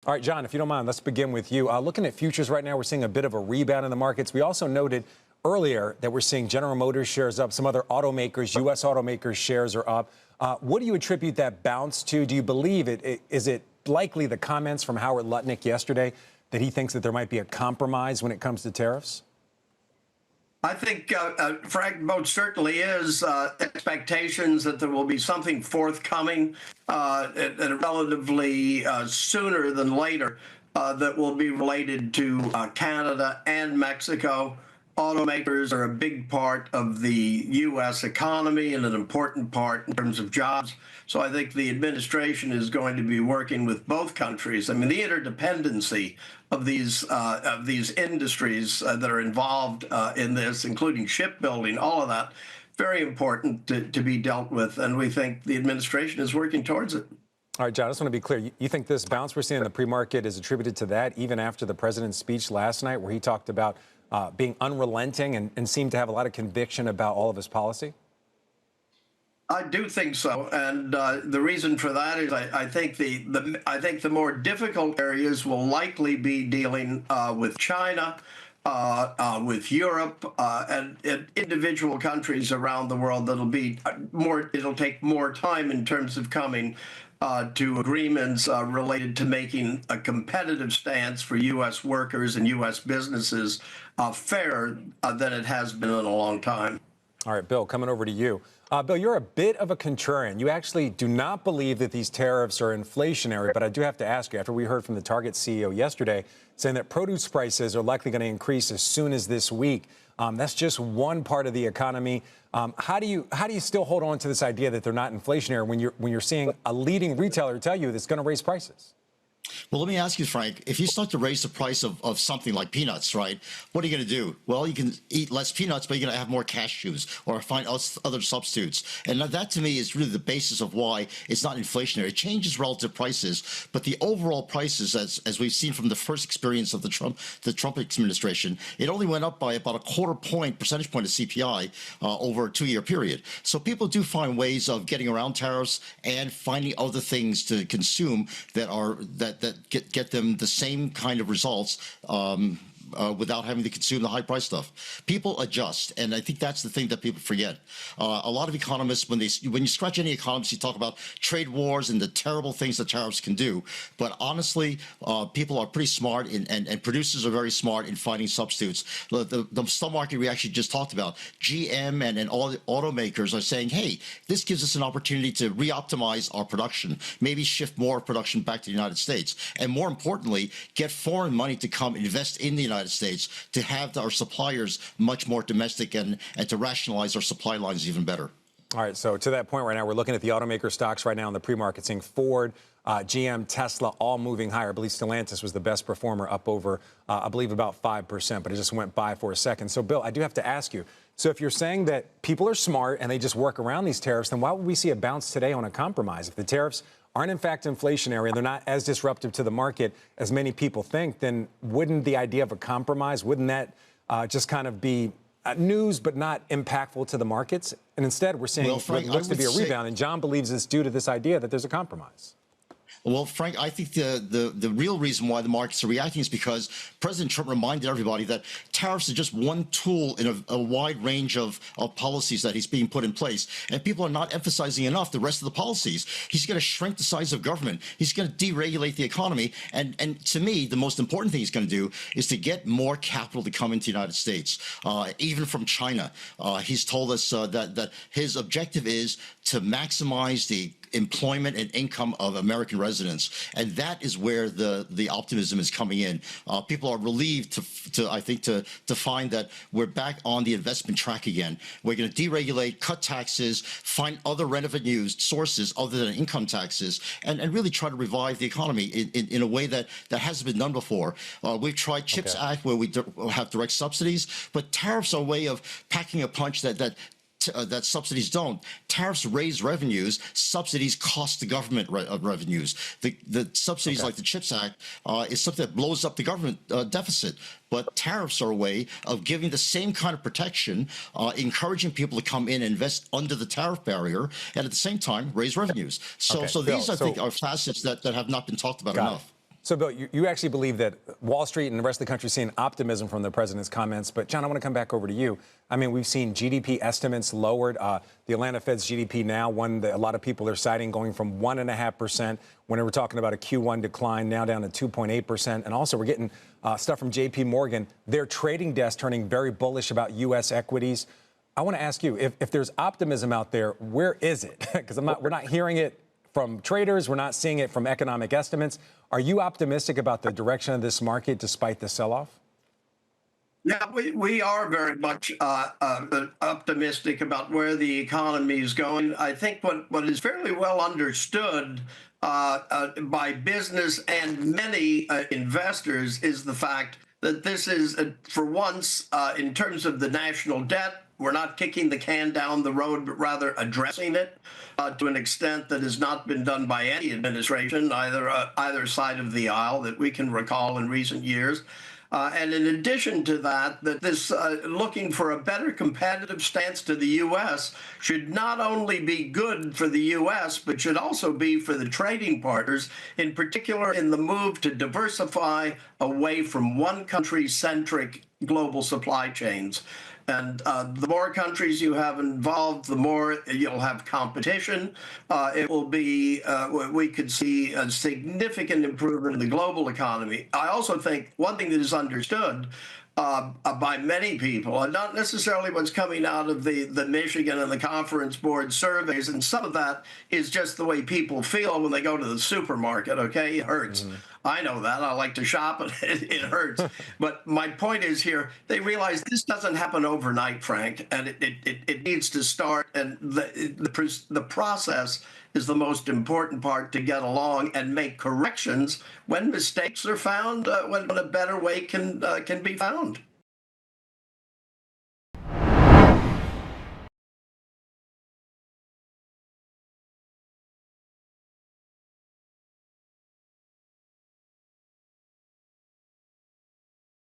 All right, John, if you don't mind, let's begin with you. Looking at futures right now, we're seeing a bit of a rebound in the markets. We also noted earlier that we're seeing General Motors shares up. Some other automakers, U.S. automakers shares are up. What do you attribute that bounce to? Do you believe is it likely the comments from Howard Lutnick yesterday that he thinks that there might be a compromise when it comes to tariffs? I think, Frank, most certainly is expectations that there will be something forthcoming relatively sooner than later that will be related to Canada and Mexico. Automakers are a big part of the U.S. economy and an important part in terms of jobs. So I think the administration is going to be working with both countries. I mean, the interdependency of these industries that are involved in this, including shipbuilding, all of that, very important to be dealt with. And we think the administration is working towards it. All right, John, I just want to be clear. You think this bounce we're seeing in the pre-market is attributed to that, even after the president's speech last night, where he talked about being unrelenting and seemed to have a lot of conviction about all of his policy? I do think so, and the reason for that is I think the more difficult areas will likely be dealing with China, with Europe, and individual countries around the world. That'll be more. It'll take more time in terms of coming to agreements related to making a competitive stance for U.S. workers and U.S. businesses fairer than it has been in a long time. All right, Bill, coming over to you. Bill, you're a bit of a contrarian. You actually do not believe that these tariffs are inflationary, but I do have to ask you, after we heard from the Target CEO yesterday saying that produce prices are likely going to increase as soon as this week, that's just one part of the economy. How do you still hold on to this idea that they're not inflationary when you're seeing a leading retailer tell you that's going to raise prices? Well, let me ask you, Frank, if you start to raise the price of something like peanuts, right, what are you going to do? Well, you can eat less peanuts, but you're going to have more cashews or find other substitutes. And that, to me, is really the basis of why it's not inflationary. It changes relative prices, but the overall prices, as we've seen from the first experience of the Trump administration, it only went up by about a percentage point of CPI over a 2-year period. So people do find ways of getting around tariffs and finding other things to consume that get them the same kind of results without having to consume the high-price stuff. People adjust, and I think that's the thing that people forget. A lot of economists, when you scratch any economist, you talk about trade wars and the terrible things that tariffs can do. But honestly, people are pretty smart, and producers are very smart in finding substitutes. The stock market we actually just talked about, GM and all the automakers are saying, hey, this gives us an opportunity to re-optimize our production, maybe shift more production back to the United States, and more importantly, get foreign money to come invest in the United States to have our suppliers much more domestic and to rationalize our supply lines even better. All right, so to that point right now, we're looking at the automaker stocks right now in the pre-market, seeing Ford, GM, Tesla, all moving higher. I believe Stellantis was the best performer, up over, I believe, about 5%, but it just went by for a second. So, Bill, I do have to ask you, so if you're saying that people are smart and they just work around these tariffs, then why would we see a bounce today on a compromise? If the tariffs aren't in fact inflationary and they're not as disruptive to the market as many people think, then wouldn't the idea of a compromise, wouldn't that just kind of be news but not impactful to the markets? And instead, we're seeing Frank, what looks to be a rebound, and John believes it's due to this idea that there's a compromise. Well, Frank, I think the real reason why the markets are reacting is because President Trump reminded everybody that tariffs are just one tool in a wide range of policies that he's being put in place. And people are not emphasizing enough the rest of the policies. He's going to shrink the size of government. He's going to deregulate the economy. And to me, the most important thing he's going to do is to get more capital to come into the United States, even from China. He's told us that his objective is to maximize the employment and income of American residents, and that is where the optimism is coming in. People are relieved to find that we're back on the investment track again. We're going to deregulate, cut taxes, find other revenue sources other than income taxes, and really try to revive the economy in a way that hasn't been done before. We've tried CHIPS Act, where we have direct subsidies, but tariffs are a way of packing a punch that subsidies don't. Tariffs raise revenues. Subsidies cost the government revenues. The subsidies like the CHIPS Act is something that blows up the government deficit. But tariffs are a way of giving the same kind of protection, encouraging people to come in and invest under the tariff barrier, and at the same time raise revenues. So these, I think, are facets that have not been talked about enough. So, Bill, you actually believe that Wall Street and the rest of the country is seeing optimism from the president's comments. But, John, I want to come back over to you. I mean, we've seen GDP estimates lowered. The Atlanta Fed's GDP now, one that a lot of people are citing, going from 1.5% when we were talking about a Q1 decline, now down to 2.8%. And also, we're getting stuff from J.P. Morgan, their trading desk turning very bullish about U.S. equities. I want to ask you, if there's optimism out there, where is it? Because we're not hearing it from traders. We're not seeing it from economic estimates. Are you optimistic about the direction of this market despite the sell-off? Yeah, we are very much optimistic about where the economy is going. I think what is fairly well understood by business and many investors is the fact that this is, for once, in terms of the national debt, we're not kicking the can down the road, but rather addressing it to an extent that has not been done by any administration, either side of the aisle that we can recall in recent years. And in addition to that, this looking for a better competitive stance to the U.S. should not only be good for the U.S., but should also be for the trading partners, in particular in the move to diversify away from one country-centric global supply chains. And the more countries you have involved, the more you'll have competition. It will be, we could see a significant improvement in the global economy. I also think one thing that is understood by many people, and not necessarily what's coming out of the Michigan and the Conference Board surveys, and some of that is just the way people feel when they go to the supermarket, okay? It hurts. Mm-hmm. I know that. I like to shop, and it hurts. But my point is here, they realize this doesn't happen overnight, Frank, and it needs to start, and the process is the most important part to get along and make corrections when mistakes are found, when a better way can be found.